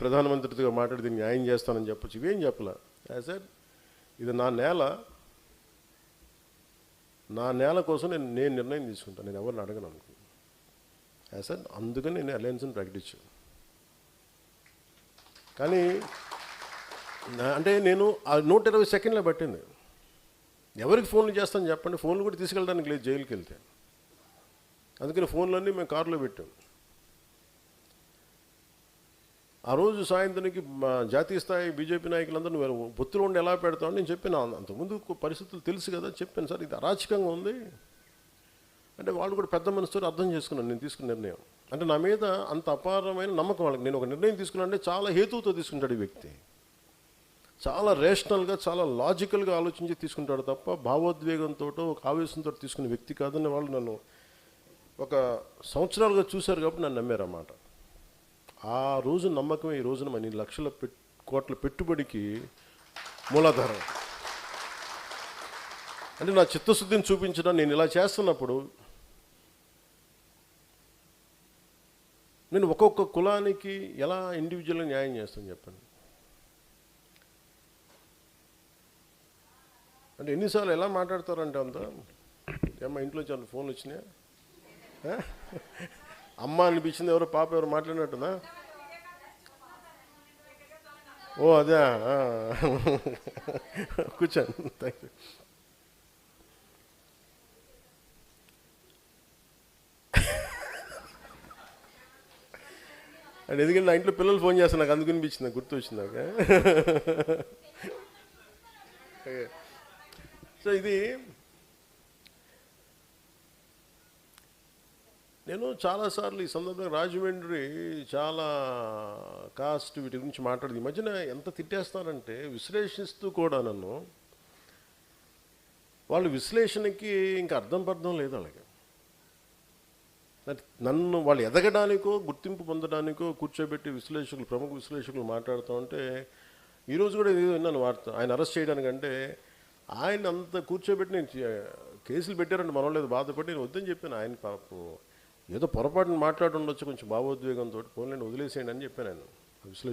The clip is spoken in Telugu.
ప్రధానమంత్రితో మాట్లాడి దీన్ని న్యాయం చేస్తానని చెప్పచ్చు. ఇవేం చెప్పలే. సార్ ఇది నా నేల కోసం నేను నిర్ణయం తీసుకుంటాను, నేను ఎవరిని అడగను అనుకున్నాను సార్. అందుకని నేను అలయన్స్ని ప్రకటించాను. కానీ అంటే నేను ఆ 120 సెకండ్లే పట్టింది. ఎవరికి ఫోన్లు చేస్తాను చెప్పండి? ఫోన్లు కూడా తీసుకెళ్ళడానికి లేదు జైలుకి వెళ్తే. అందుకని ఫోన్లన్నీ మేము కారులో పెట్టాం. ఆ రోజు సాయంత్రానికి జాతీయ స్థాయి బీజేపీ నాయకులందరూ పొత్తులు ఉండి ఎలా పెడతామని నేను చెప్పాను. అంతకుముందు పరిస్థితులు తెలుసు కదా, చెప్పాను సార్ ఇది అరాచకంగా ఉంది అంటే. వాళ్ళు కూడా పెద్ద మనసుతో అర్థం చేసుకున్నాను నేను తీసుకున్న నిర్ణయం. అంటే నా మీద అంత అపారమైన నమ్మకం వాళ్ళకి. నేను ఒక నిర్ణయం తీసుకున్నానంటే చాలా హేతువుతో తీసుకుంటాడు ఈ వ్యక్తి. చాలా రేషనల్గా, చాలా లాజికల్గా ఆలోచించి తీసుకుంటాడు తప్ప భావోద్వేగంతో, ఒక ఆవేశంతో తీసుకునే వ్యక్తి కాదని వాళ్ళు నన్ను ఒక సంవత్సరాలుగా చూశారు కాబట్టి నన్ను నమ్మారన్నమాట. ఆ రోజు నమ్మకమే ఈ రోజున మన లక్షల కోట్ల పెట్టుబడికి మూలాధారం. అంటే నా చిత్తశుద్ధిని చూపించడం, నేను ఇలా చేస్తున్నప్పుడు నేను ఒక్కొక్క కులానికి ఎలా ఇండివిజువల్గా న్యాయం చేస్తాను చెప్పండి. అంటే ఎన్నిసార్లు ఎలా మాట్లాడతారంటే అంత ఏమ్మా ఇంట్లో చాలా ఫోన్లు వచ్చినాయా, అమ్మ అనిపించింది, ఎవరో పాప ఎవరు మాట్లాడినట్టునా? ఓ అదే, కూర్చోండి. Thank you. అండ్ ఎందుకంటే నా ఇంట్లో పిల్లలు ఫోన్ చేస్తాను, నాకు అందుకు అనిపించింది, గుర్తు వచ్చింది నాకు. సో ఇది నేను చాలాసార్లు ఈ సందర్భంగా రాజమండ్రి చాలా కాస్ట్ వీటి గురించి మాట్లాడింది. ఈ మధ్యన ఎంత తిట్టేస్తానంటే విశ్లేషిస్తూ కూడా నన్ను, వాళ్ళు విశ్లేషణకి ఇంకా అర్థం పర్థం లేదు అలాగే. నన్ను వాళ్ళు ఎదగడానికో గుర్తింపు పొందడానికో కూర్చోబెట్టి ప్రముఖ విశ్లేషకులు మాట్లాడుతూ ఉంటే, ఈరోజు కూడా ఏదో విన్నాను వార్త, ఆయన అరెస్ట్ చేయడానికంటే ఆయన అంత కూర్చోబెట్టి నేను కేసులు పెట్టారంటే మనం లేదు బాధపడి నేను వద్దని చెప్పాను. ఆయన పాపం ఏదో పొరపాటున మాట్లాడి ఉండొచ్చు కొంచెం భావోద్వేగంతో, ఫోన్లను వదిలేసేయండి అని చెప్పాను ఆయన.